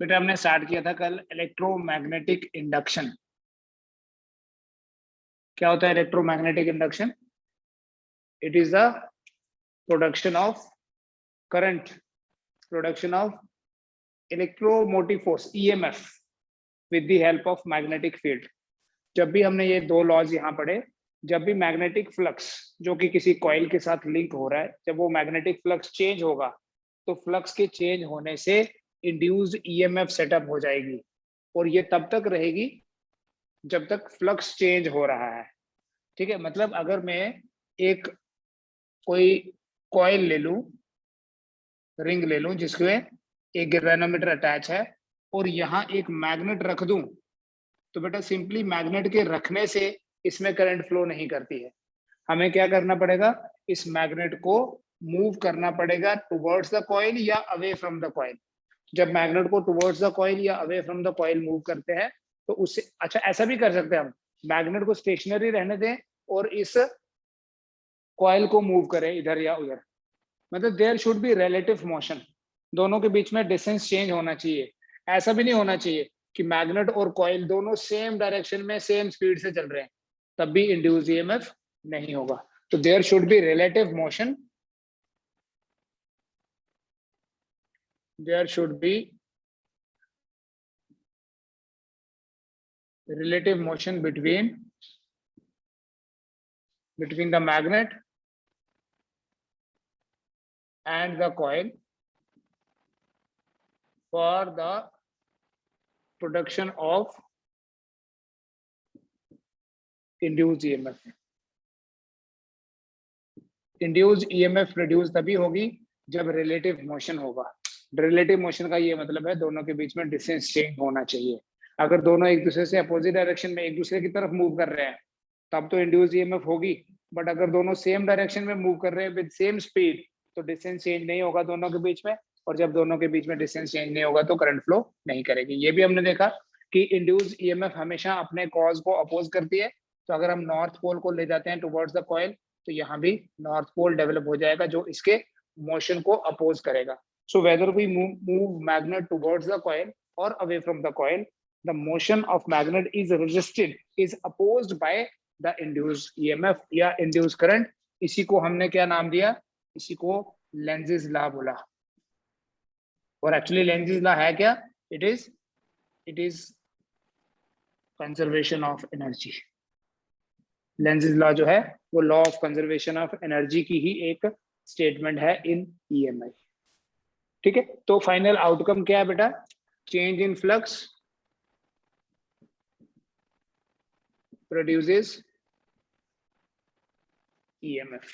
बेटा हमने स्टार्ट किया था कल इलेक्ट्रोमैग्नेटिक इंडक्शन। क्या होता है electromagnetic induction? It is the production of current, production of electromotive force EMF with the help of magnetic field. जब भी हमने ये दो लॉज यहाँ पढ़े, जब भी मैग्नेटिक फ्लक्स जो कि किसी कॉइल के साथ लिंक हो रहा है, जब वो मैग्नेटिक फ्लक्स चेंज होगा तो फ्लक्स के चेंज होने से इंड्यूस्ड ईएमएफ सेटअप हो जाएगी, और ये तब तक रहेगी जब तक फ्लक्स चेंज हो रहा है। ठीक है, मतलब अगर मैं एक कोई कॉइल ले लूं, रिंग ले लूं जिसमें एक गैल्वेनोमीटर अटैच है और यहाँ एक मैग्नेट रख दूं, तो बेटा सिंपली मैग्नेट के रखने से इसमें करंट फ्लो नहीं करती है। हमें क्या करना पड़ेगा, इस मैग्नेट को मूव करना पड़ेगा टुवर्ड्स द कॉइल या अवे फ्रॉम द कॉइल। जब मैग्नेट को टुवर्ड्स द कॉइल या away from the coil move करते हैं तो उससे अच्छा ऐसा भी कर सकते हैं हम, मैग्नेट को स्टेशनरी रहने दें और इस कॉइल को मूव करें इधर या उधर। मतलब there should be relative motion, दोनों के बीच में डिस्टेंस चेंज होना चाहिए। ऐसा भी नहीं होना चाहिए कि मैग्नेट और कॉइल दोनों सेम डायरेक्शन में सेम स्पीड से चल रहे हैं, तब भी इंड्यूस ईएमएफ नहीं होगा। तो there should be relative motion, there should be relative motion between the magnet and the coil for the production of induced EMF. Induced EMF produce तभी होगी जब रिलेटिव मोशन होगा। रिलेटिव मोशन का ये मतलब है दोनों के बीच में डिस्टेंस चेंज होना चाहिए। अगर दोनों एक दूसरे से अपोजिट डायरेक्शन में एक दूसरे की तरफ मूव कर रहे हैं तब तो इंड्यूस ईएमएफ होगी, बट अगर दोनों सेम डायरेक्शन में मूव कर रहे हैं विद सेम स्पीड तो डिस्टेंस चेंज नहीं होगा दोनों के बीच में, और जब दोनों के बीच में डिस्टेंस चेंज नहीं होगा तो करंट फ्लो नहीं करेगी। ये भी हमने देखा कि इंड्यूस ईएमएफ हमेशा अपने कॉज को अपोज करती है। तो अगर हम नॉर्थ पोल को ले जाते हैं टुवर्ड्स द कॉइल तो यहाँ भी नॉर्थ पोल डेवलप हो जाएगा जो इसके मोशन को अपोज करेगा। So whether we move magnet towards the coil or away from the coil, the motion of magnet is resisted, is opposed by the induced EMF या induced current। इसी को हमने क्या नाम दिया, इसी को लेंजेस लॉ बोला। और एक्चुअली लेंजेस लॉ है क्या, it is conservation of energy। Lenz's law जो है वो law of conservation of energy की ही एक स्टेटमेंट है इन EMI। ठीक है, तो फाइनल आउटकम क्या है बेटा, change in flux produces EMF।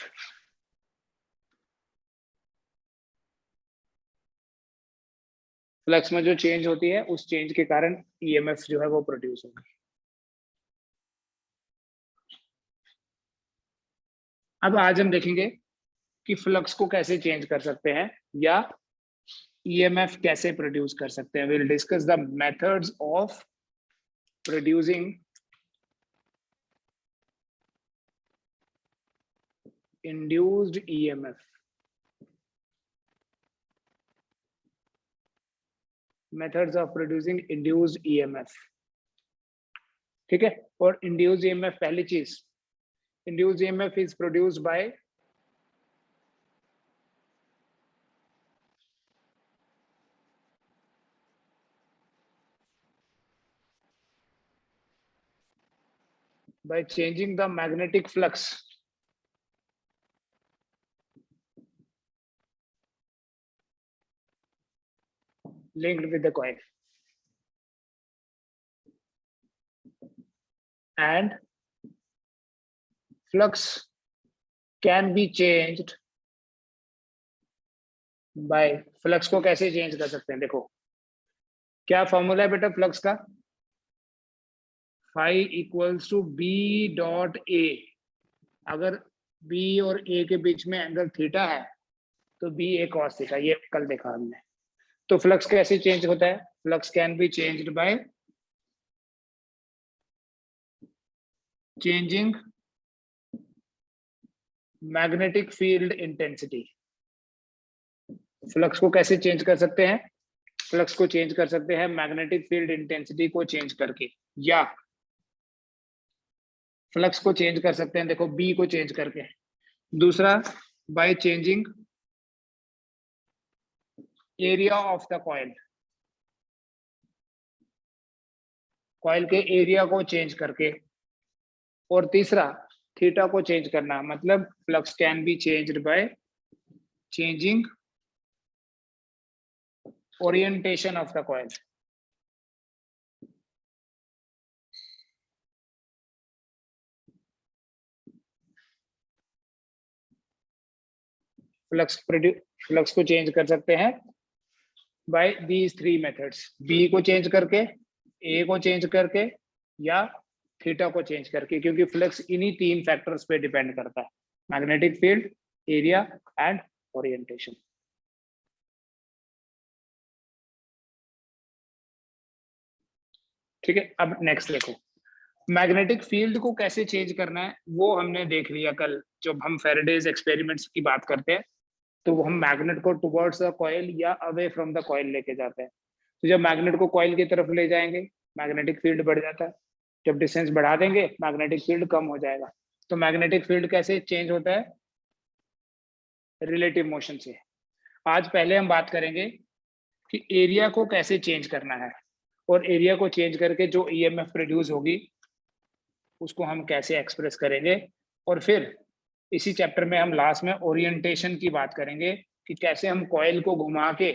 Flux में जो चेंज होती है उस चेंज के कारण EMF जो है वो प्रोड्यूस होगी। अब आज हम देखेंगे कि फ्लक्स को कैसे चेंज कर सकते हैं या EMF कैसे प्रोड्यूस कर सकते हैं। Will discuss the methods of producing induced EMF। methods of producing induced EMF। ठीक है, और induced EMF पहली चीज, induced EMF is produced by changing the magnetic flux linked with the coil, and flux can be changed by, flux को कैसे change कर सकते हैं, देखो क्या फॉर्मूला है बेटा फ्लक्स का, phi equals to B dot A। अगर B और A के बीच में एंगल थीटा है तो B A cos थीटा, ये कल देखा हमने। तो फ्लक्स कैसे चेंज होता है, flux can be changed by changing magnetic field intensity. Flux को कैसे चेंज कर सकते हैं, फ्लक्स को चेंज कर सकते हैं मैग्नेटिक फील्ड इंटेंसिटी को चेंज करके, या फ्लक्स को चेंज कर सकते हैं देखो बी को चेंज करके। दूसरा by changing area of the coil, coil के एरिया को चेंज करके। और तीसरा थीटा को चेंज करना, मतलब flux can be changed by changing orientation of the coil. Flux को चेंज कर सकते हैं by these three methods, B को चेंज करके, ए को चेंज करके, या थीटा को चेंज करके, क्योंकि फ्लक्स इन्हीं तीन फैक्टर्स पे डिपेंड करता है, magnetic field, area and orientation. ठीक है, अब नेक्स्ट देखो मैग्नेटिक फील्ड को कैसे चेंज करना है, वो हमने देख लिया कल जब हम फेराडेज एक्सपेरिमेंट्स की बात करते हैं, तो वो हम मैग्नेट को टुवर्ड्स द कॉइल या अवे फ्रॉम द कॉइल लेके जाते हैं। तो जब मैग्नेट को कॉइल की तरफ ले जाएंगे मैग्नेटिक फील्ड बढ़ जाता है, जब डिस्टेंस बढ़ा देंगे मैग्नेटिक फील्ड कम हो जाएगा। तो मैग्नेटिक फील्ड कैसे चेंज होता है, रिलेटिव मोशन से। आज पहले हम बात करेंगे कि एरिया को कैसे चेंज करना है, और एरिया को चेंज करके जो ईएमएफ प्रोड्यूस होगी उसको हम कैसे एक्सप्रेस करेंगे। और फिर इसी चैप्टर में हम लास्ट में ओरिएंटेशन की बात करेंगे कि कैसे हम कॉइल को घुमा के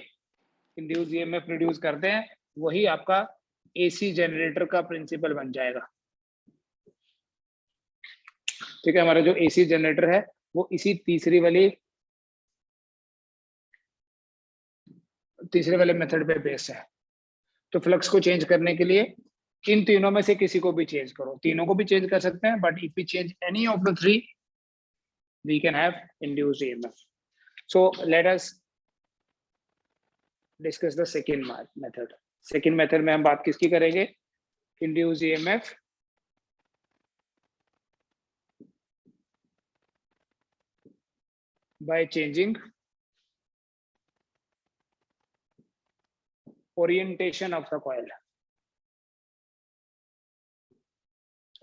इंड्यूस ईएमएफ प्रोड्यूस करते हैं, वही आपका एसी जनरेटर का प्रिंसिपल बन जाएगा। ठीक है, हमारा जो एसी जनरेटर है वो इसी तीसरे वाले मेथड पे बेस है। तो फ्लक्स को चेंज करने के लिए इन तीनों में से किसी को भी चेंज करो, तीनों को भी चेंज कर सकते हैं, but if we change any of the three we can have induced EMF. So let us discuss the second method. Second method में हम बात किसकी करेंगे, induced EMF by changing orientation of the coil.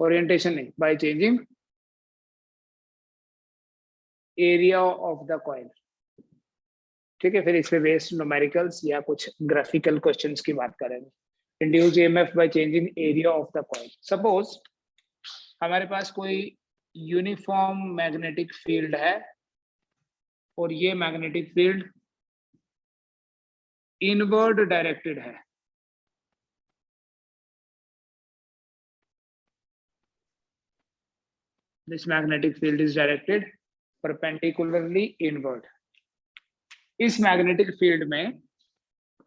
Orientation नहीं, by changing area of the coil. ठीक है, फिर इस पे बेस्ड न्यूमेरिकल्स या कुछ ग्राफिकल क्वेश्चंस की बात करेंगे। Induce EMF bye changing area of the coil. Suppose हमारे पास कोई यूनिफॉर्म मैग्नेटिक फील्ड है और ये मैग्नेटिक फील्ड इनवर्ड डायरेक्टेड है। This magnetic field is directed perpendicularly inward. इस मैग्नेटिक फील्ड में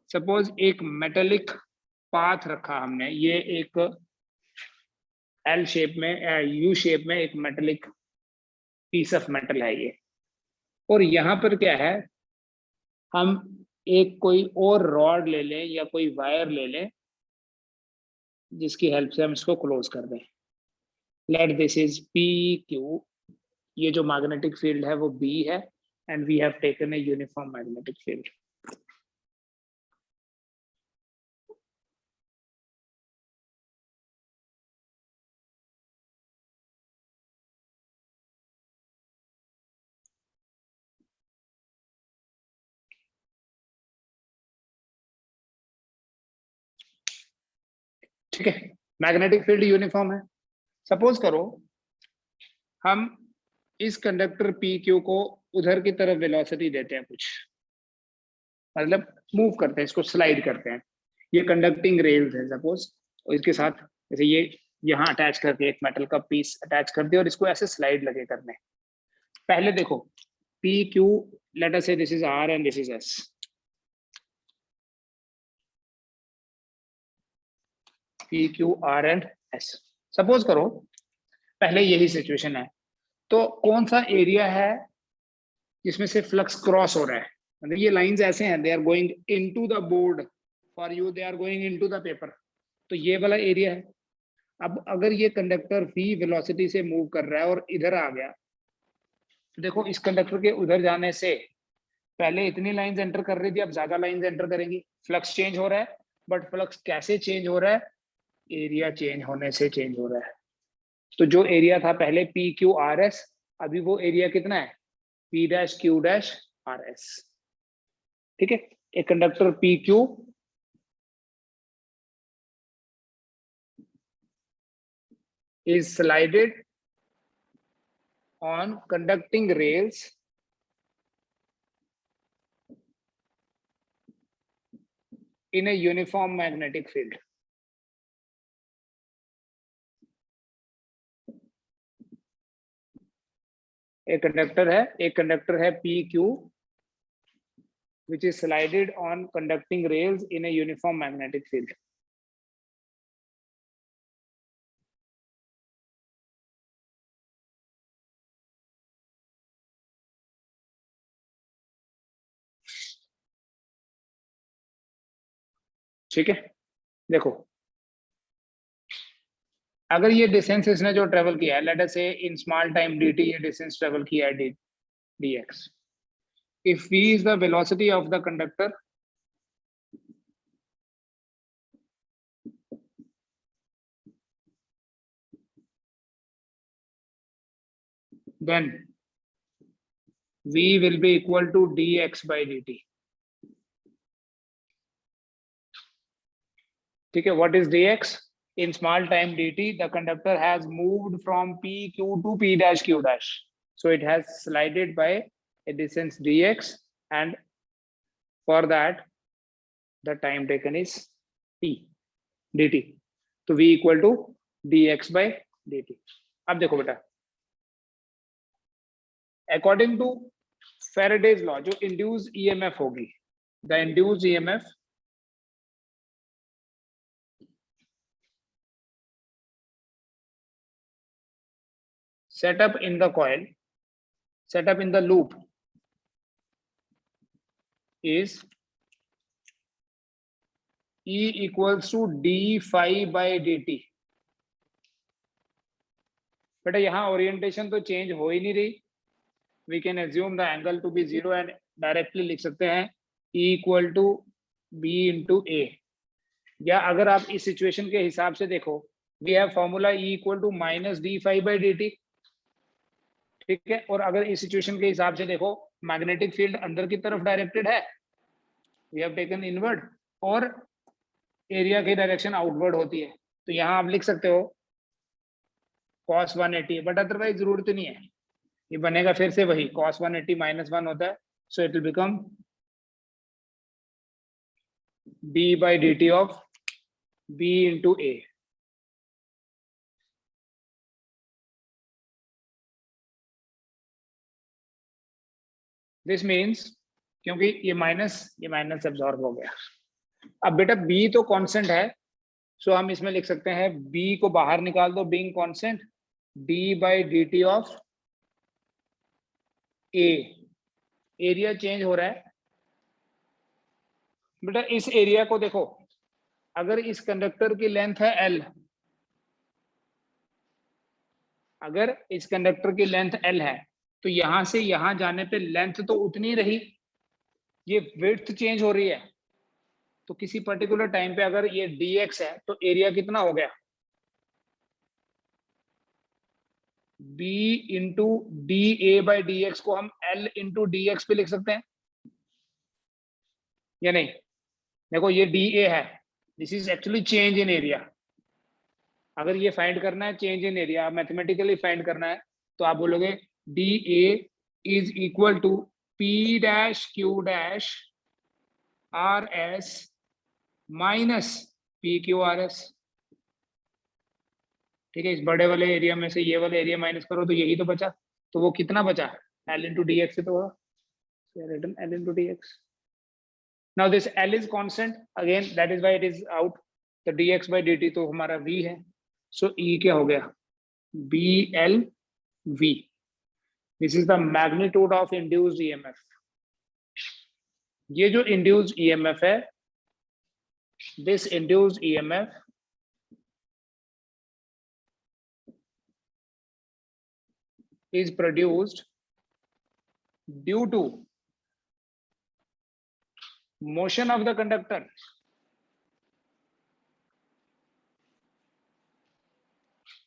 सपोज एक मेटेलिक पाथ रखा हमने, ये एक एल शेप में यू शेप में एक मेटेलिक पीस ऑफ मेटल है ये, और यहाँ पर क्या है, हम एक कोई और रॉड ले लें या कोई वायर ले लें जिसकी हेल्प से हम इसको क्लोज कर दें। Let this is P Q, ये जो मैग्नेटिक फील्ड है वो बी है, and we have taken a uniform magnetic field. ठीक है, मैग्नेटिक फील्ड यूनिफॉर्म है। सपोज करो हम इस कंडक्टर पी क्यू को उधर की तरफ वेलोसिटी देते हैं, कुछ मतलब मूव करते हैं, इसको स्लाइड करते हैं। ये कंडक्टिंग रेल्स है सपोज, और इसके साथ जैसे ये यहाँ अटैच करके एक मेटल का पीस अटैच कर दिया और इसको ऐसे स्लाइड लगे करने। पहले देखो P Q, let us say this is R and this is S. P Q R and S. Suppose करो पहले यही सिचुएशन है, तो कौन सा एरिया है जिसमें से फ्लक्स क्रॉस हो रहा है, मतलब ये लाइंस ऐसे हैं, they are going into the board, for you they are going into the paper, तो ये वाला एरिया है। अब अगर ये कंडक्टर v वेलोसिटी से मूव कर रहा है और इधर आ गया, तो देखो इस कंडक्टर के उधर जाने से पहले इतनी लाइंस एंटर कर रही थी, अब ज्यादा लाइंस एंटर करेंगी। फ्लक्स चेंज हो रहा है, बट फ्लक्स कैसे चेंज हो रहा है? एरिया चेंज होने से चेंज हो रहा है। तो जो एरिया था पहले पी क्यू आर एस, अभी वो एरिया कितना है? P dash Q dash R S. ठीक है, एक conductor P Q is slided on conducting rails in a uniform magnetic field. एक कंडक्टर है P Q which is slided on conducting rails in a uniform magnetic field. ठीक है, देखो अगर ये डिस्टेंस इसने जो ट्रेवल किया है, लेट अस से इन स्मॉल टाइम dt, ये डिस्टेंस ट्रेवल किया है dx. If v is the velocity of the conductor, then v will be equal to dx by dt. ठीक है, what is dx? In small time dt, the conductor has moved from pq to p dash q dash, so it has slided by a distance dx, and for that the time taken is t dt. तो v equal to dx by dt. अब देखो बेटा, according to Faraday's law, जो induced EMF होगी, the induced EMF set up in the coil, set up in the loop is E equals to d phi by dt. बेटा यहाँ orientation तो change हो ही नहीं रही, we can assume the angle to be zero and directly लिख सकते हैं E equal to B into A. या अगर आप इस सिचुएशन के हिसाब से देखो, we have formula E equal to minus d phi by d t. ठीक है, और अगर इस सिचुएशन के हिसाब से देखो, मैग्नेटिक फील्ड अंदर की तरफ डायरेक्टेड है, वी हैव टेकन इनवर्ड, और एरिया की डायरेक्शन आउटवर्ड होती है। तो यहाँ आप लिख सकते हो cos 180, बट अदरवाइज जरूरत नहीं है, ये बनेगा फिर से वही cos 180 माइनस 1 होता है, so it will become d by dt of b into a. This means, क्योंकि ये माइनस एब्जॉर्ब हो गया। अब बेटा b तो कांस्टेंट है, सो हम इसमें लिख सकते हैं b को बाहर निकाल दो, being constant, d by dt of a। Area change हो रहा है बेटा, इस एरिया को देखो, अगर इस कंडक्टर की लेंथ है l, अगर इस कंडक्टर की लेंथ l है, तो यहां से यहां जाने पे लेंथ तो उतनी रही, ये विड्थ चेंज हो रही है। तो किसी पर्टिकुलर टाइम पे अगर ये dx है, तो एरिया कितना हो गया? b into D A by D x को हम l इंटू डी एक्स पे लिख सकते हैं या नहीं? देखो ये dA है, this is actually change in area. अगर ये फाइंड करना है change in area, mathematically find करना है, तो आप बोलोगे dA is equal to p dash q dash R S minus P Q R S. ठीक है, इस बड़े वाले एरिया में से ये वाला एरिया माइनस करो तो यही तो बचा, तो वो कितना बचा? L इंटू डी एक्स, तो written L into D X. Now this L is constant, again that is why it is out, तो dx by dt तो हमारा v है, so E क्या हो गया? BL V. This is the magnitude of induced EMF. ये जो induced EMF है, this induced EMF is produced due to motion of the conductor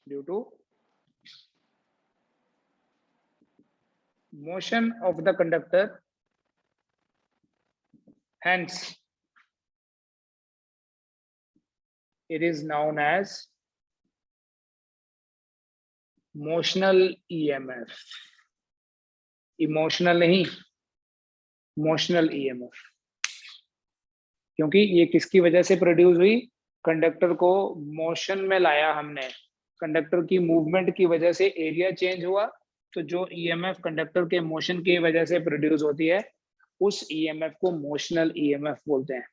due to motion of the conductor, hence it is known as motional EMF. Emotional नहीं, motional EMF, क्योंकि ये किसकी वजह से produce हुई? कंडक्टर को motion में लाया हमने, कंडक्टर की मूवमेंट की वजह से एरिया चेंज हुआ, तो जो EMF कंडक्टर के मोशन की वजह से प्रोड्यूस होती है उस EMF को मोशनल EMF बोलते हैं।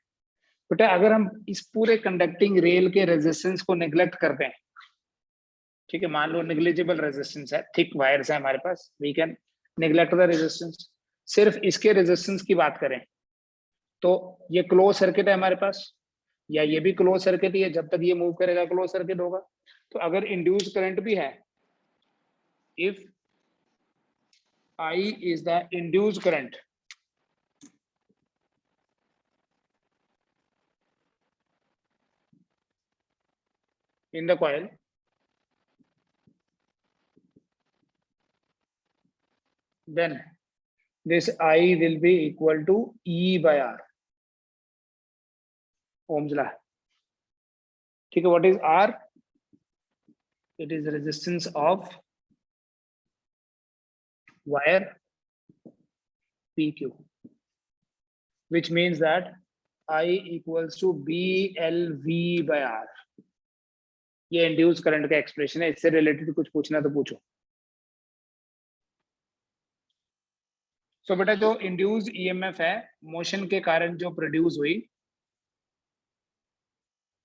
बेटा अगर हम इस पूरे कंडक्टिंग रेल के रेजिस्टेंस को नेग्लेक्ट कर दें, ठीक है, मान लो नेग्लिजिबल रेजिस्टेंस है, थिक वायर्स है हमारे पास, we can neglect the resistance, सिर्फ इसके रेजिस्टेंस की बात करें तो ये क्लोज सर्किट है हमारे पास, या ये भी क्लोज सर्किट ही है, जब तक ये मूव करेगा क्लोज सर्किट होगा। तो अगर इंड्यूस करंट भी है, if I is the induced current, in the coil, then this I will be equal to E by R, Ohm's law, ठीक है। What is R? It is resistance of wire PQ, which means that I equals to BLV by R. ये induce current का expression है, इससे related कुछ पूछना तो पूछो। सो बेटा जो इंड्यूस EMF है मोशन के कारण जो प्रोड्यूस हुई,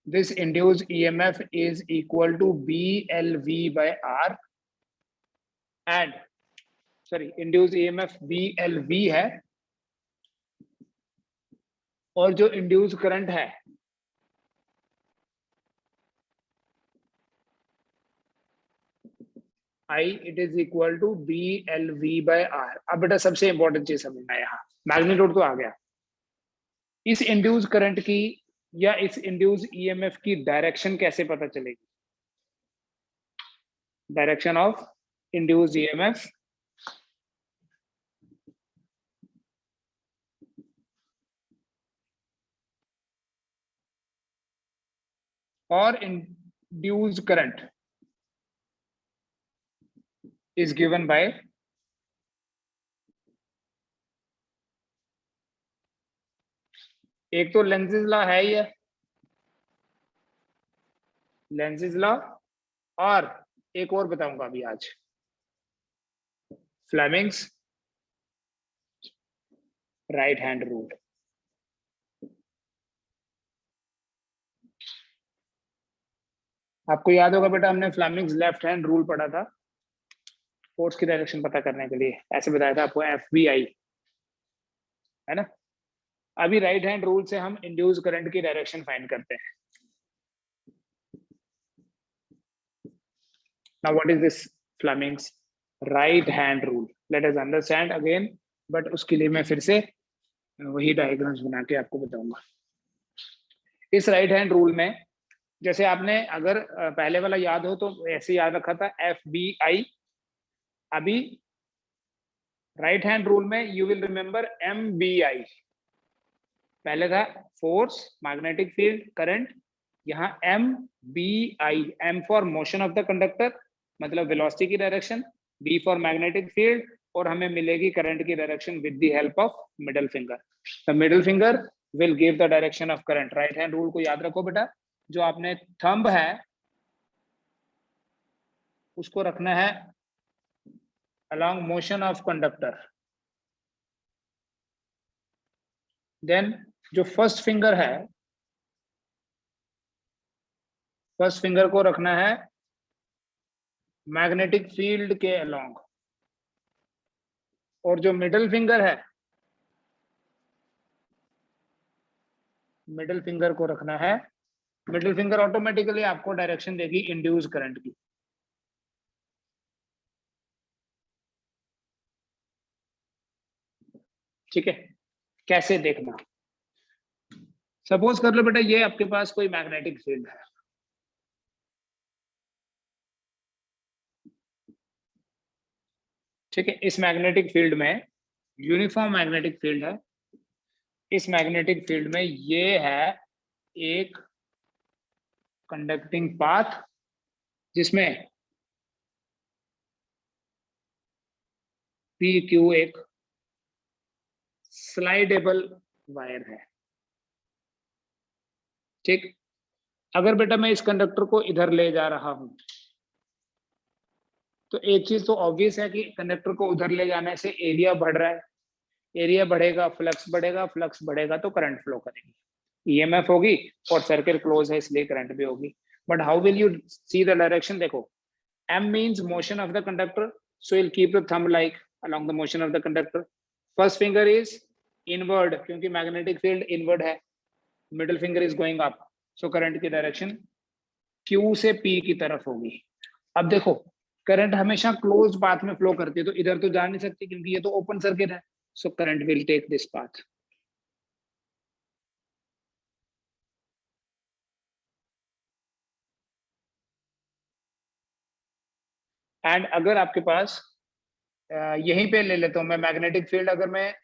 this induced EMF is equal to BLV by R, and sorry induced EMF BLV है, और जो इंड्यूस करंट है I, it is equal to BLV by R। अब बेटा सबसे इंपॉर्टेंट चीज समझना है, यहाँ मैग्नीट्यूड तो आ गया, इस इंड्यूस करंट की या इस इंड्यूस EMF की डायरेक्शन कैसे पता चलेगी? डायरेक्शन ऑफ इंड्यूस EMF और induce current is given by एक तो लेंज़ेस लॉ है ही है, लेंज़ेस लॉ, और एक और बताऊंगा अभी आज, फ्लेमिंग्स राइट हैंड रूल। आपको याद होगा बेटा हमने फ्लेमिंग्स लेफ्ट हैंड रूल पढ़ा था, फोर्स की डायरेक्शन पता करने के लिए, ऐसे बताया था आपको, FBI है ना। अभी राइट हैंड रूल से हम इंड्यूस करंट की डायरेक्शन फाइंड करते हैं। Now what is this Fleming's right hand rule? Let us understand again, but उसके लिए मैं फिर से वही डायग्राम्स बना के आपको बताऊंगा। इस राइट हैंड रूल में जैसे आपने अगर पहले वाला याद हो तो ऐसे याद रखा था FBI, अभी राइट हैंड रूल में यू विल रिमेंबर MBI। पहले था फोर्स, मैग्नेटिक फील्ड, करंट, यहाँ MBI, M for motion of the conductor मतलब वेलोसिटी की direction, B for magnetic field, और हमें मिलेगी करंट की direction with the help of middle finger. The middle finger will give the direction of current. Right hand rule को याद रखो बेटा, जो आपने थंब है उसको रखना है along motion of conductor, then जो फर्स्ट फिंगर है, फर्स्ट फिंगर को रखना है मैग्नेटिक फील्ड के अलोंग, और जो मिडिल फिंगर है, मिडिल फिंगर को रखना है, मिडिल फिंगर ऑटोमेटिकली आपको डायरेक्शन देगी इंड्यूस करंट की। ठीक है, कैसे देखना, सपोज कर लो बेटा ये आपके पास कोई मैग्नेटिक फील्ड है, ठीक है। इस मैग्नेटिक फील्ड में यूनिफॉर्म मैग्नेटिक फील्ड है। इस मैग्नेटिक फील्ड में ये है एक कंडक्टिंग पाथ जिसमें पी क्यू एक स्लाइडेबल वायर है, ठीक। अगर बेटा मैं इस कंडक्टर को इधर ले जा रहा हूं तो एक चीज तो ऑब्वियस है कि कंडक्टर को उधर ले जाने से एरिया बढ़ रहा है, एरिया बढ़ेगा फ्लक्स बढ़ेगा, फ्लक्स बढ़ेगा तो करंट फ्लो करेगी, ईएमएफ होगी, और सर्किट क्लोज है इसलिए करंट भी होगी। But how will you see the direction? देखो, m means motion of the conductor, so you'll keep the thumb like along the motion of the conductor. First finger is inward क्योंकि magnetic field inward है, middle finger is going up, so current की direction q से p की तरफ होगी। अब देखो current हमेशा क्लोज पाथ में फ्लो करती है, तो इधर तो जा नहीं सकती क्योंकि ये तो ओपन सर्किट है, so current will take this path. And अगर आपके पास यहीं पे ले लेता हूं मैं मैग्नेटिक फील्ड, अगर मैं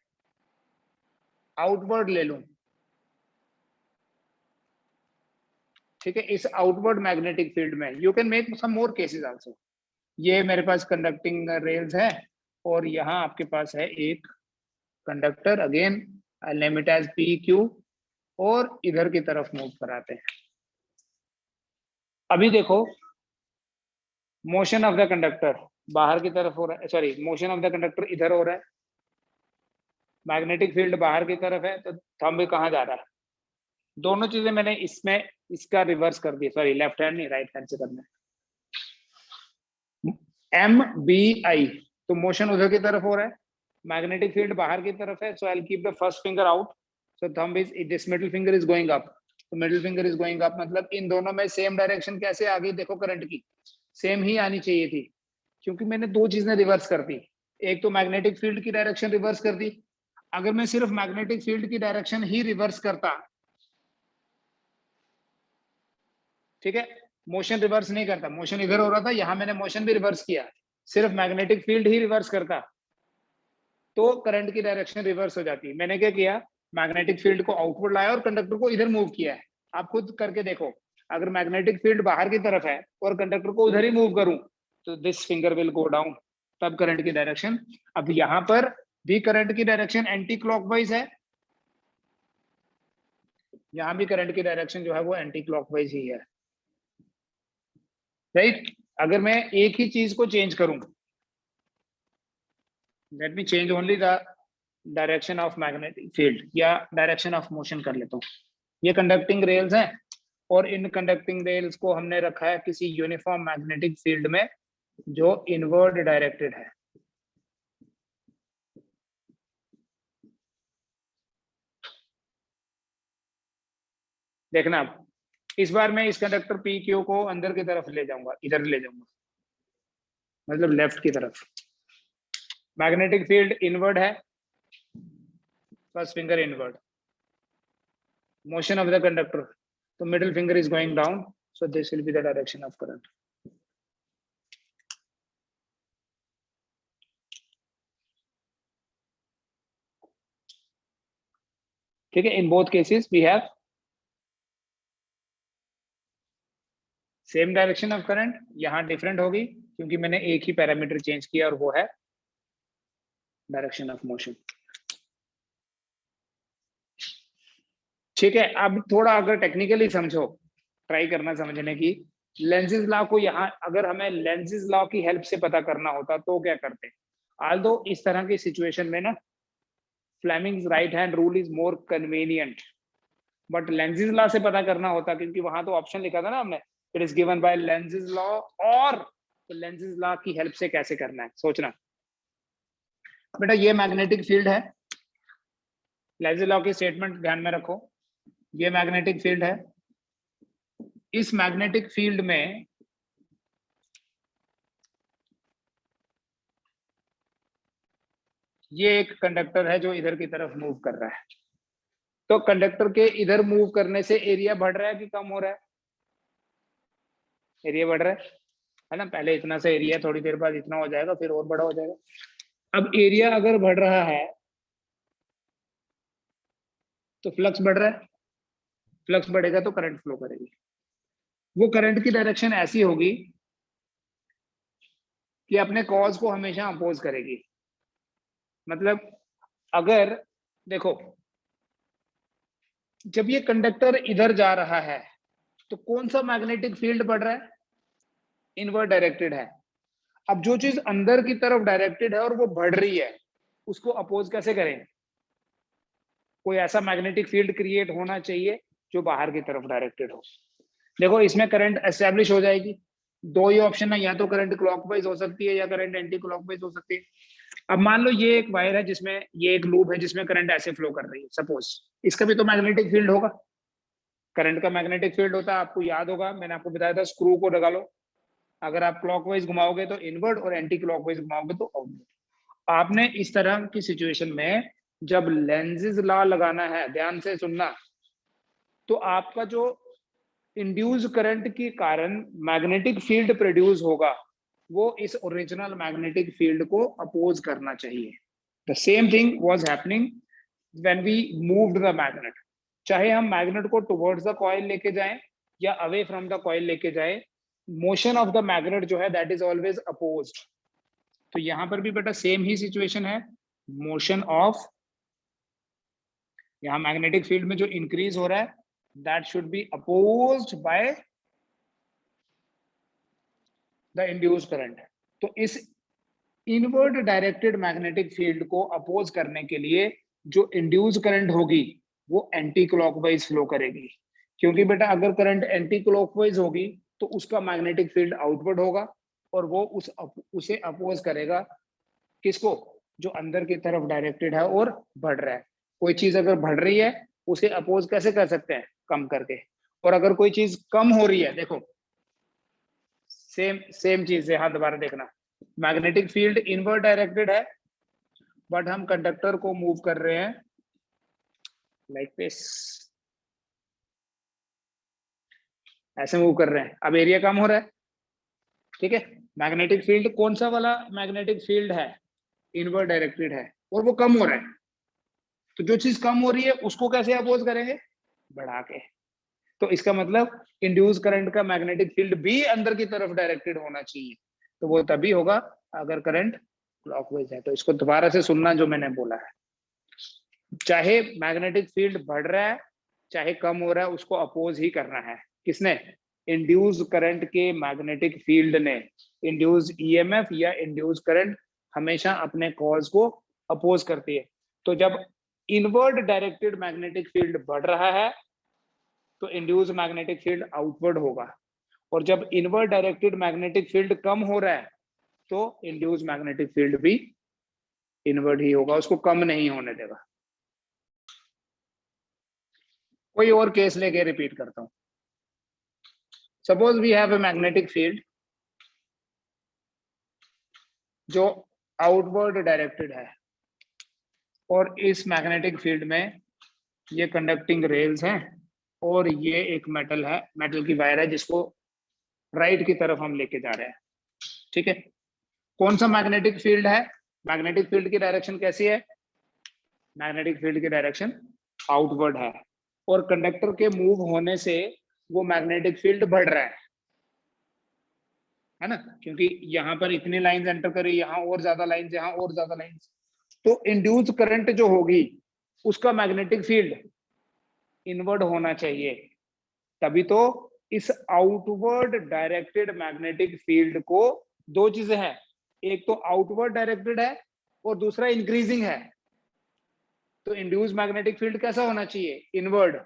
आउटवर्ड ले लूं, ठीक है, इस आउटवर्ड मैग्नेटिक फील्ड में you can make some more cases also. ये मेरे पास कंडक्टिंग रेल्स है और यहाँ आपके पास है एक conductor, again name it as P Q, और इधर की तरफ मूव कराते हैं। अभी देखो मोशन ऑफ द कंडक्टर बाहर की तरफ हो रहा है, sorry motion of the conductor इधर हो रहा है, मैग्नेटिक फील्ड बाहर की तरफ है, तो थंब कहाँ जा रहा है? दोनों चीजें मैंने इसमें इसका रिवर्स कर दिया, सॉरी लेफ्ट हैंड नहीं राइट हैंड से करना है। एम बी आई, तो मोशन उधर की तरफ हो रहा है, मैग्नेटिक फील्ड बाहर की तरफ है, so I will keep the first finger out, so thumb is, this middle finger is going up, तो middle finger is going up, मतलब इन दोनों में सेम डायरेक्शन कैसे आ गई? देखो करंट की सेम ही आनी चाहिए थी, क्योंकि मैंने दो चीजें रिवर्स कर दी, एक तो मैग्नेटिक फील्ड की डायरेक्शन रिवर्स कर दी। अगर मैं सिर्फ मैग्नेटिक फील्ड की डायरेक्शन ही रिवर्स करता, ठीक है, मोशन रिवर्स नहीं करता, मोशन इधर हो रहा था, यहां मैंने मोशन भी रिवर्स किया, सिर्फ मैग्नेटिक फील्ड ही रिवर्स करता तो करंट की डायरेक्शन रिवर्स हो जाती। मैंने क्या किया, मैग्नेटिक फील्ड को आउटवर्ड लाया और कंडक्टर को इधर मूव किया है। आप खुद करके देखो, अगर मैग्नेटिक फील्ड बाहर की तरफ है और कंडक्टर को उधर ही मूव करूं तो this finger will go down, तब करंट की डायरेक्शन। अब यहां पर भी करंट की डायरेक्शन एंटी क्लॉकवाइज है, यहां भी करंट की डायरेक्शन जो है वो एंटी क्लॉकवाइज ही है, राइट। अगर मैं एक ही चीज को चेंज करूं, let me change only the direction of magnetic field या डायरेक्शन ऑफ मोशन कर लेता हूं। ये कंडक्टिंग रेल्स हैं और इन कंडक्टिंग रेल्स को हमने रखा है किसी यूनिफॉर्म मैग्नेटिक फील्ड में जो इनवर्ड डायरेक्टेड है। देखना आप, इस बार मैं इस कंडक्टर पी क्यू को अंदर की तरफ ले जाऊंगा, इधर ले जाऊंगा, मतलब लेफ्ट की तरफ। मैग्नेटिक फील्ड इनवर्ड है, first finger inward, motion of the conductor, so middle finger is going down, so this will be the direction of current. ठीक है, in both cases we have same direction of current, यहाँ different होगी क्योंकि मैंने एक ही parameter change किया और वो है डायरेक्शन ऑफ मोशन। ठीक है, अब थोड़ा अगर टेक्निकली समझो, ट्राई करना समझने की। लेंजिस लॉ को यहाँ अगर हमें लेंजिस लॉ की हेल्प से पता करना होता तो क्या करते? आल्दो इस तरह की सिचुएशन में ना Fleming's right hand rule is more convenient, but Lenz's law से पता करना होता क्योंकि वहां तो ऑप्शन लिखा था ना हमने, it is given by Lenz's law, और तो लेंजिस लॉ की हेल्प से कैसे करना है सोचना। बेटा ये मैग्नेटिक फील्ड है, लेंजिस लॉ की स्टेटमेंट ध्यान में रखो, ये मैग्नेटिक फील्ड है, इस मैग्नेटिक फील्ड में ये एक कंडक्टर है जो इधर की तरफ मूव कर रहा है, तो कंडक्टर के इधर मूव करने से एरिया बढ़ रहा है कि कम हो रहा है? एरिया बढ़ रहा है ना। पहले इतना सा एरिया, थोड़ी देर बाद इतना हो जाएगा, फिर और बड़ा हो जाएगा। अब एरिया अगर बढ़ रहा है तो फ्लक्स बढ़ रहा है, फ्लक्स बढ़ेगा तो करंट फ्लो करेगी। वो करंट की डायरेक्शन ऐसी होगी कि अपने कॉज को हमेशा अपोज करेगी। मतलब अगर देखो, जब ये कंडक्टर इधर जा रहा है तो कौन सा मैग्नेटिक फील्ड बढ़ रहा है? इनवर्ड डायरेक्टेड है। अब जो चीज अंदर की तरफ डायरेक्टेड है और वो बढ़ रही है, उसको अपोज कैसे करें? कोई ऐसा मैग्नेटिक फील्ड क्रिएट होना चाहिए जो बाहर की तरफ डायरेक्टेड हो। देखो इसमें करंट एस्टेब्लिश हो जाएगी। दो ही ऑप्शन है, या तो करंट क्लॉकवाइज हो सकती है या करंट एंटी क्लॉकवाइज हो सकती है। अब मान लो ये एक वायर है जिसमें ये एक लूप है जिसमें करंट ऐसे फ्लो कर रही है, सपोज। इसका भी तो मैग्नेटिक फील्ड होगा। करंट का मैग्नेटिक फील्ड होता है, आपको याद होगा, मैंने आपको बताया था, स्क्रू को लगा लो, अगर आप क्लॉकवाइज घुमाओगे तो इनवर्ड और एंटी क्लॉकवाइज घुमाओगे तो आउटवर्ड। आपने इस तरह की सिचुएशन में जब लेंजिस लॉ लगाना है, ध्यान से सुनना, तो आपका जो इंड्यूस करंट के कारण मैग्नेटिक फील्ड प्रोड्यूस होगा वो इस ओरिजिनल मैग्नेटिक फील्ड को अपोज करना चाहिए। The same thing was happening when we moved the magnet. चाहे हम मैग्नेट को टुवर्ड्स द कॉइल लेके जाएं या अवे फ्रॉम द कॉइल लेके जाएं, मोशन ऑफ द मैग्नेट जो है दैट इज ऑलवेज अपोज्ड। तो यहां पर भी बेटा सेम ही सिचुएशन है। मोशन ऑफ, यहां मैग्नेटिक फील्ड में जो इंक्रीज हो रहा है that should be opposed by the induce current. तो इस इनवर्ड डायरेक्टेड मैग्नेटिक फील्ड को अपोज करने के लिए जो इंड्यूस करंट होगी वो एंटी क्लॉकवाइज फ्लो करेगी। क्योंकि बेटा अगर करंट एंटी क्लॉकवाइज होगी तो उसका मैग्नेटिक फील्ड आउटवर्ड होगा और वो उसे अपोज करेगा किसको? जो अंदर की तरफ डायरेक्टेड है और बढ़ रहा है। कोई चीज अगर बढ़ रही है उसे अपोज कैसे कर सकते हैं? कम करके। और अगर कोई चीज कम हो रही है, देखो सेम सेम चीज है, हाँ दोबारा देखना, मैग्नेटिक फील्ड इनवर्ड डायरेक्टेड है बट हम कंडक्टर को मूव कर रहे हैं लाइक दिस, ऐसे मूव कर रहे हैं। अब एरिया कम हो रहा है, ठीक है। मैग्नेटिक फील्ड कौन सा वाला मैग्नेटिक फील्ड है? इनवर्ड डायरेक्टेड है और वो कम हो रहा है। तो जो चीज कम हो रही है उसको कैसे अपोज करेंगे? बढ़ा के। तो इसका मतलब इंड्यूस करंट का मैग्नेटिक फील्ड भी अंदर की तरफ डायरेक्टेड होना चाहिए। तो वो तभी होगा अगर करंट क्लॉकवाइज है। तो इसको दोबारा से सुनना जो मैंने बोला है, चाहे मैग्नेटिक फील्ड बढ़ रहा है चाहे कम हो रहा है, उसको अपोज ही करना है। किसने? इंड्यूस करंट के मैग्नेटिक फील्ड ने। इंड्यूस ईएमएफ या इंड्यूस करंट हमेशा अपने कॉज को अपोज करती है। तो जब इनवर्ड डायरेक्टेड मैग्नेटिक फील्ड बढ़ रहा है तो इंड्यूस मैग्नेटिक फील्ड आउटवर्ड होगा, और जब इनवर्ड डायरेक्टेड मैग्नेटिक फील्ड कम हो रहा है तो इंड्यूस मैग्नेटिक फील्ड भी इनवर्ड ही होगा, उसको कम नहीं होने देगा। कोई और केस लेके रिपीट करता हूं। Suppose we have a magnetic field जो आउटवर्ड डायरेक्टेड है और इस मैग्नेटिक फील्ड में ये कंडक्टिंग रेल्स हैं और ये एक मेटल है, मेटल की वायर है जिसको राइट की तरफ हम लेके जा रहे हैं, ठीक है। कौन सा मैग्नेटिक फील्ड है? मैग्नेटिक फील्ड की डायरेक्शन कैसी है? मैग्नेटिक फील्ड की डायरेक्शन आउटवर्ड है और कंडक्टर के मूव होने से वो मैग्नेटिक फील्ड बढ़ रहा है ना, क्योंकि यहाँ पर इतनी लाइंस एंटर करी, यहाँ और ज्यादा लाइंस, यहाँ और ज्यादा लाइंस। तो इंड्यूस करंट जो होगी उसका मैग्नेटिक फील्ड इनवर्ड होना चाहिए। तभी तो इस आउटवर्ड डायरेक्टेड मैग्नेटिक फील्ड को, दो चीजें हैं, एक तो आउटवर्ड डायरेक्टेड है और दूसरा इंक्रीजिंग है। तो इंड्यूस मैग्नेटिक फील्ड कैसा होना चाहिए? इनवर्ड।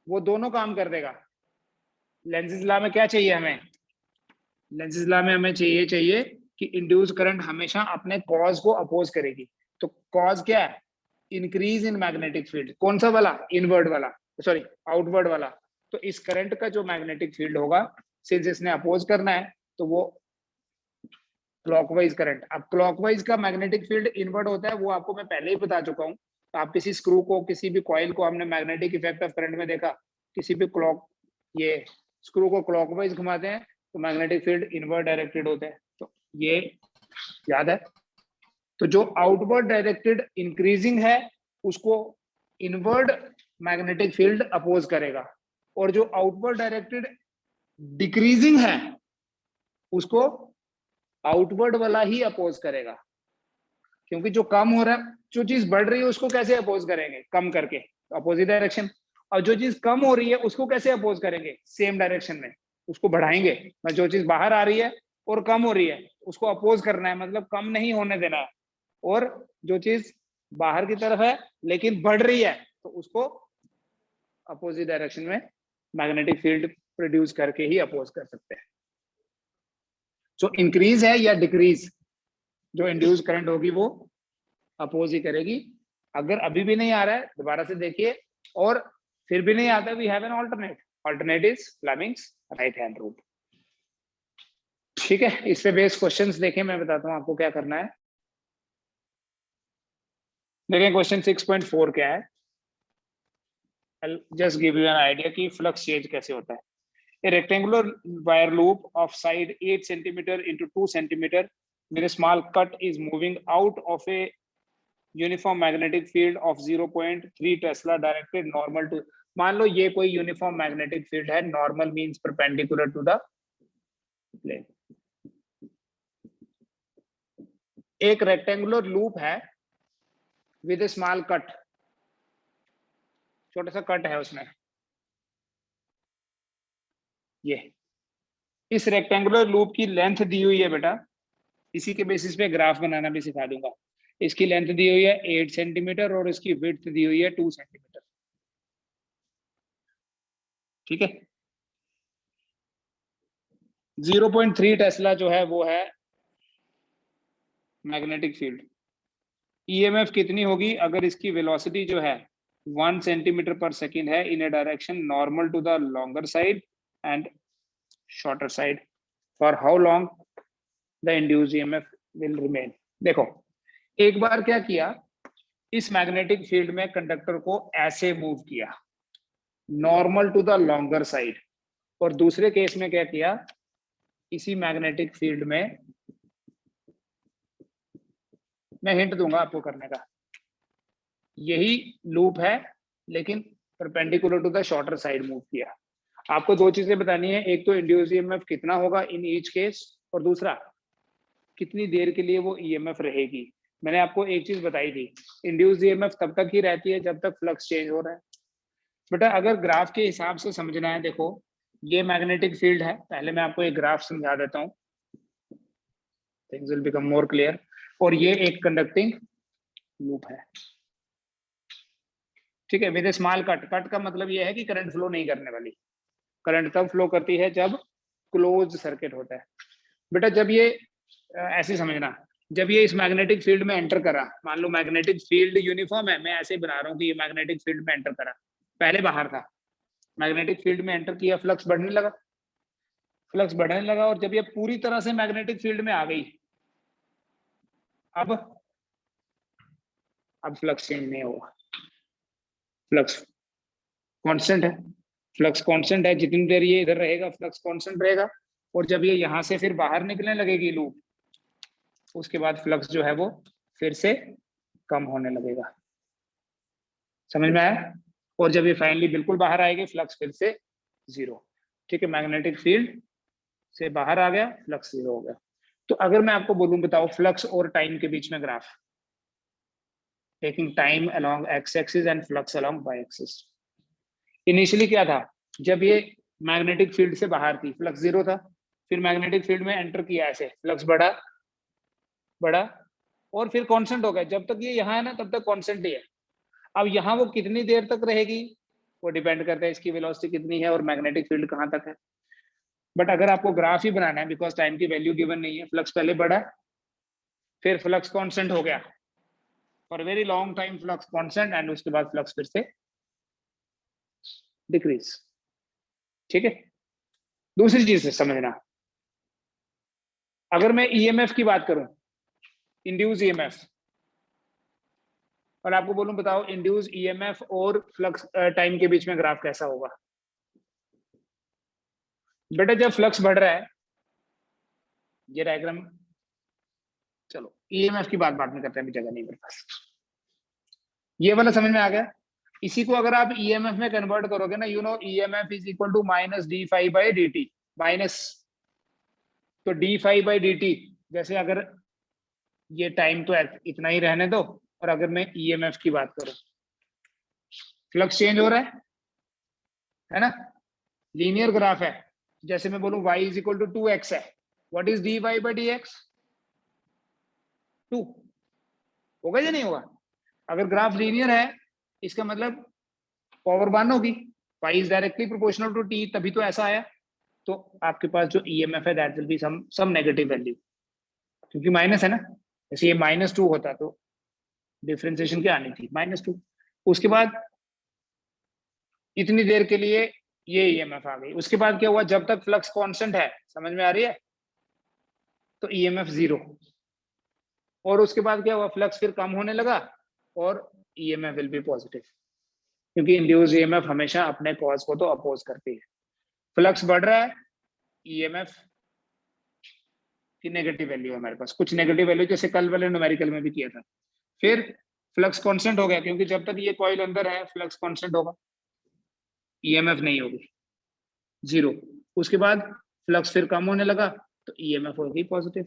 वो दोनों काम कर देगा। लेंजिस लॉ में क्या चाहिए हमें? लेंजिस लॉ में हमें चाहिए कि इंड्यूस करंट हमेशा अपने कॉज को अपोज करेगी। तो कॉज क्या है? Increase in magnetic field. कौन सा वाला? इनवर्ड वाला, सॉरी आउटवर्ड वाला। तो इस करंट का जो मैग्नेटिक फील्ड होगा, सिंस इसने अपोज करना है तो वो क्लॉकवाइज करंट। अब क्लॉकवाइज का मैग्नेटिक फील्ड इनवर्ड होता है, वो आपको मैं पहले ही बता चुका हूं। आप किसी स्क्रू को, किसी भी कॉइल को, हमने मैग्नेटिक इफेक्ट ऑफ करंट में देखा, किसी भी क्लॉक, ये स्क्रू को क्लॉकवाइज घुमाते हैं तो मैग्नेटिक फील्ड इनवर्ड डायरेक्टेड होते हैं, तो ये याद है। तो जो आउटवर्ड डायरेक्टेड इंक्रीजिंग है उसको इनवर्ड मैग्नेटिक फील्ड अपोज करेगा, और जो आउटवर्ड डायरेक्टेड डिक्रीजिंग है उसको आउटवर्ड वाला ही अपोज करेगा, क्योंकि जो कम हो रहा है, जो चीज बढ़ रही है उसको कैसे अपोज करेंगे, कम करके, अपोजिट डायरेक्शन। और जो चीज कम हो रही है उसको कैसे अपोज करेंगे, सेम डायरेक्शन में, उसको बढ़ाएंगे। जो चीज बाहर आ रही है और कम हो रही है उसको अपोज करना है, मतलब कम नहीं होने देना है। और जो चीज बाहर की तरफ है लेकिन बढ़ रही है तो उसको अपोजिट डायरेक्शन में मैग्नेटिक फील्ड प्रोड्यूस करके ही अपोज कर सकते हैं। जो इंक्रीज है या डिक्रीज, जो इंड्यूस करंट होगी वो अपोज ही करेगी। अगर अभी भी नहीं आ रहा है दोबारा से देखिए, और फिर भी नहीं आता, we have an alternate is Fleming's right hand rule. ठीक है, इस पे बेस्ड क्वेश्चंस देखें, मैं बताता हूं आपको क्या करना है। देखें क्वेश्चन 6.4 क्या है। I'll just give you an idea कि फ्लक्स चेंज कैसे होता है। A rectangular wire loop of side 8 centimeter into 2 centimeter with a small cut is moving out of a uniform magnetic field of 0.3 Tesla directed normal to, मान लो ये कोई uniform magnetic field है, normal means perpendicular to the plane. एक rectangular loop है with a small cut, छोटा सा cut है उसमें, ये इस रेक्टेंगुलर लूप की लेंथ दी हुई है बेटा, इसी के बेसिस पे ग्राफ बनाना भी सिखा दूंगा। इसकी लेंथ दी हुई है 8 सेंटीमीटर और इसकी विड्थ दी हुई है 2 सेंटीमीटर। ठीक है, 0.3 टेस्ला जो है वो है मैग्नेटिक फील्ड। ईएमएफ कितनी होगी अगर इसकी वेलोसिटी जो है 1 सेंटीमीटर पर सेकेंड है in a direction normal to the longer side and shorter side, for how long the induced EMF will remain. देखो एक बार क्या किया, इस मैग्नेटिक फील्ड में कंडक्टर को ऐसे मूव किया normal to the longer side, और दूसरे केस में क्या किया, इसी मैग्नेटिक फील्ड में, मैं हिंट दूंगा आपको करने का, यही लूप है लेकिन perpendicular to the shorter side move किया। आपको दो चीजें बतानी है, एक तो इंड्यूस्ड ईएमएफ कितना होगा इन ईच केस, और दूसरा कितनी देर के लिए वो ईएमएफ रहेगी। मैंने आपको एक चीज बताई थी, इंड्यूस्ड ईएमएफ तब तक ही रहती है जब तक फ्लक्स चेंज हो रहा है। बेटा अगर ग्राफ के हिसाब से समझना है, देखो ये मैग्नेटिक फील्ड है, पहले मैं आपको एक ग्राफ समझा देता हूँ, things will become more clear. और ये एक कंडक्टिंग लूप है, ठीक है, विद स्मॉल कट। कट का मतलब ये है कि करंट फ्लो नहीं करने वाली, करंट तब फ्लो करती है जब क्लोज सर्किट होता है। बेटा जब ये ऐसे समझना, जब ये इस मैग्नेटिक फील्ड में एंटर करा, मान लो मैग्नेटिक फील्ड यूनिफॉर्म है, मैं ऐसे बना रहा हूँ कि ये मैग्नेटिक फील्ड में एंटर करा, पहले बाहर था, मैग्नेटिक फील्ड में एंटर किया, फ्लक्स बढ़ने लगा, फ्लक्स बढ़ने लगा, और जब ये पूरी तरह से मैग्नेटिक फील्ड में आ गई, अब फ्लक्स चेंज नहीं होगा, फ्लक्स कांस्टेंट है, फ्लक्स कांस्टेंट है, जितनी देर ये इधर रहेगा फ्लक्स कांस्टेंट रहेगा, और जब ये यहां से फिर बाहर निकलने लगेगी लूप, उसके बाद फ्लक्स जो है वो फिर से कम होने लगेगा। समझ में आया? और जब ये फाइनली बिल्कुल बाहर आएगी फ्लक्स फिर से जीरो। ठीक है, मैग्नेटिक फील्ड से बाहर आ गया, फ्लक्स जीरो हो गया। तो अगर मैं आपको बोलूं बताओ फ्लक्स और टाइम के बीच में graph, taking time along x axis and flux along y axis. Initially क्या था, जब ये मैग्नेटिक फील्ड से बाहर थी फ्लक्स जीरो था, फिर मैग्नेटिक फील्ड में एंटर किया, ऐसे फ्लक्स बढ़ा बढ़ा और फिर कांस्टेंट हो गया, जब तक ये यहाँ है ना तब तक कांस्टेंट ही है। अब यहाँ वो कितनी देर तक रहेगी वो डिपेंड करता है इसकी वेलोसिटी कितनी है और मैग्नेटिक फील्ड कहाँ तक है। बट अगर आपको ग्राफ ही बनाना है, बिकॉज टाइम की वैल्यू गिवन नहीं है, फ्लक्स पहले बढ़ा फिर फ्लक्स कांस्टेंट हो गया for very long time, flux constant, and उसके बाद फ्लक्स फिर से डिक्रीज। ठीक है, दूसरी चीज से समझना, अगर मैं ईएमएफ की बात करूं, इंड्यूस ईएमएफ, और आपको बोलूं बताओ इंड्यूस ईएमएफ और फ्लक्स टाइम के बीच में ग्राफ कैसा होगा? बेटा जब फ्लक्स बढ़ रहा है, ये डायग्राम, चलो ईएमएफ की बात बाद में करते हैं, अभी जगह नहीं मेरे पास। ये वाला समझ में आ गया? इसी को अगर आप ईएमएफ में कन्वर्ट करोगे ना, you know EMF is equal to minus d phi by d t, minus, तो d phi by d t, जैसे अगर ये टाइम तो इतना ही रहने दो, और अगर मैं ईएमएफ की बात करूं, फ्लक्स चेंज हो रहा है ना, लीनियर ग्राफ है, जैसे मैं बोलूं y is equal to 2x है, what is dy by dx? 2 होगा या नहीं होगा? अगर ग्राफ लीनियर है इसका मतलब पावर 1 होगी, y is directly proportional to t, तभी तो ऐसा आया। तो आपके पास जो ईएमएफ है that will be some negative value, क्योंकि माइनस है ना, जैसे ये -2 होता तो डिफरेंशिएशन क्या आनी थी, -2। उसके बाद इतनी देर के लिए ये ईएमएफ आ गई। उसके बाद क्या हुआ, जब तक फ्लक्स कांस्टेंट है, समझ में आ रही है, तो ईएमएफ 0। और उसके बाद क्या हुआ, फ्लक्स फिर कम होने लगा और ईएमएफ विल बी पॉजिटिव, क्योंकि इंड्यूस ईएमएफ हमेशा अपने कॉज को तो अपोज करती है। फ्लक्स बढ़ रहा है, ईएमएफ की नेगेटिव वैल्यू है हमारे पास, कुछ नेगेटिव वैल्यू, जैसे कल वाले न्यूमेरिकल में भी किया था। फिर फ्लक्स कांस्टेंट हो गया, क्योंकि जब तक ये कॉइल अंदर है फ्लक्स कांस्टेंट होगा, ईएमएफ नहीं होगी, 0। उसके बाद फ्लक्स फिर कम होने लगा तो ईएमएफ होगी पॉजिटिव।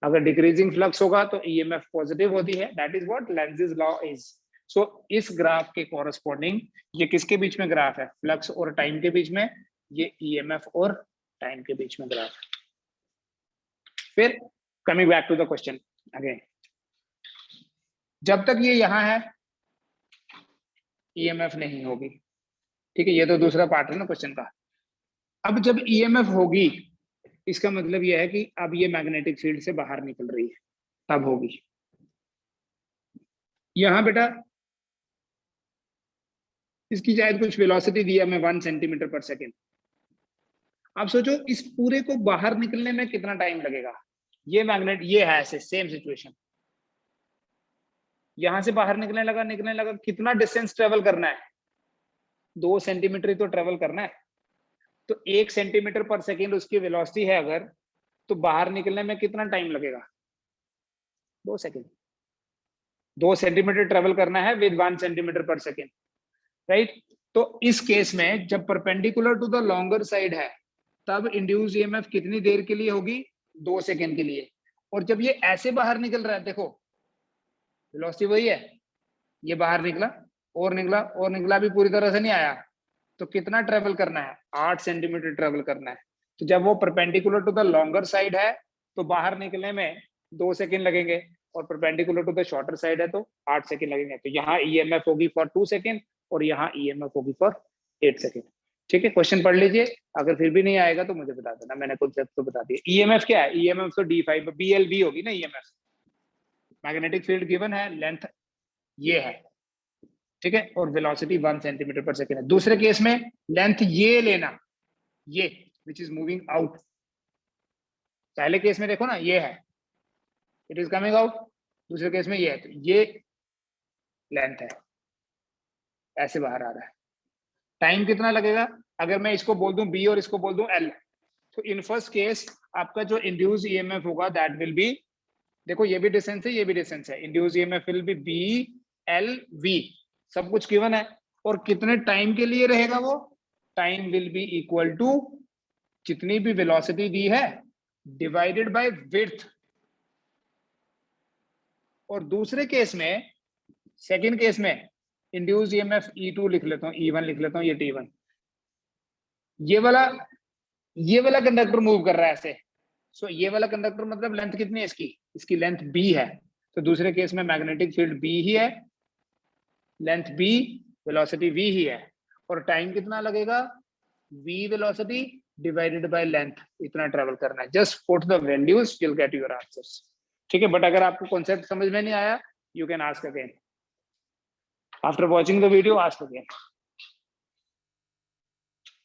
अगर डिक्रीजिंग फ्लक्स होगा तो ईएमएफ पॉजिटिव होती है, that is what Lenz's law is. So इस ग्राफ के कॉरस्पॉन्डिंग ये किसके बीच में ग्राफ है, फ्लक्स और टाइम के बीच में, ये ईएमएफ और टाइम के बीच में ग्राफ है। फिर coming back to the question again, जब तक ये यहां है ईएमएफ नहीं होगी, ठीक है, ये तो दूसरा पार्ट है ना क्वेश्चन का। अब जब ईएमएफ होगी इसका मतलब यह है कि अब ये मैग्नेटिक फील्ड से बाहर निकल रही है, तब होगी। यहां बेटा इसकी शायद कुछ वेलोसिटी दिया मैं 1 सेंटीमीटर पर सेकेंड। आप सोचो इस पूरे को बाहर निकलने में कितना टाइम लगेगा। ये मैग्नेट ये है ऐसे सेम सिचुएशन, यहां से बाहर निकलने लगा, कितना डिस्टेंस ट्रेवल करना है, 2 सेंटीमीटर ही तो ट्रेवल करना है। तो 1 सेंटीमीटर पर सेकेंड उसकी वेलोसिटी है अगर, तो बाहर निकलने में कितना टाइम लगेगा, 2 सेकेंड। 2 सेंटीमीटर ट्रेवल करना है with 1 centimetre per second, right. तो इस केस में जब perpendicular to the longer side है तब इंड्यूस ईएमएफ कितनी देर के लिए होगी, 2 सेकेंड के लिए। और जब ये ऐसे बाहर निकल रहा है, देखो वेलोसिटी वही है, ये बाहर निकला और निकला और निकला, भी पूरी तरह से नहीं आया, तो कितना ट्रेवल करना है, 8 सेंटीमीटर ट्रेवल करना है। तो जब वो perpendicular to the longer side है तो बाहर निकलने में 2 सेकेंड लगेंगे, और perpendicular to the shorter side है तो 8 सेकेंड लगेंगे। तो यहाँ ईएमएफ होगी फॉर 2 सेकेंड और यहाँ ईएमएफ होगी फॉर 8 सेकेंड। ठीक है, क्वेश्चन पढ़ लीजिए, अगर फिर भी नहीं आएगा तो मुझे बता देना, मैंने कॉन्सेप्ट तो बता दिया। ईएमएफ क्या है, ईएमएफ तो d5 BLV होगी ना, ईएमएफ मैग्नेटिक फील्ड गिवन है, लेंथ ये है, ठीक है, और वेलोसिटी 1 सेंटीमीटर पर सेकेंड है। दूसरे केस में लेंथ ये लेना, ये विच इज मूविंग आउट। पहले केस में देखो ना ये है, इट इज कमिंग आउट, दूसरे केस में ये है, तो ये लेंथ है, ऐसे बाहर आ रहा है। टाइम कितना लगेगा, अगर मैं इसको बोल दूं B और इसको बोल दूं L, तो इन फर्स्ट केस आपका जो इंड्यूस ईएमएफ होगा दैट विल बी, देखो ये भी डिस्टेंस है ये भी डिस्टेंस है, induce EMF will be BLV, सब कुछ गिवन है। और कितने टाइम के लिए रहेगा वो, time will be equal to जितनी भी वेलोसिटी दी है डिवाइडेड बाय विड्थ। और दूसरे केस में, सेकंड केस में इंड्यूस ईएमएफ E2 लिख लेता हूं, E1 लिख लेता हूं, ये T1, ये वाला कंडक्टर मूव कर रहा है ऐसे। सो ये वाला कंडक्टर मतलब लेंथ कितनी है इसकी, इसकी लेंथ B है, तो दूसरे केस में मैग्नेटिक फील्ड B ही है, लेंथ B, वेलोसिटी V ही है, और टाइम कितना लगेगा, V velocity divided by length, इतना ट्रेवल करना है। Just put the values, you will get your answers. ठीक है, बट अगर आपको कॉन्सेप्ट समझ में नहीं आया, you can ask again, after watching the video ask again.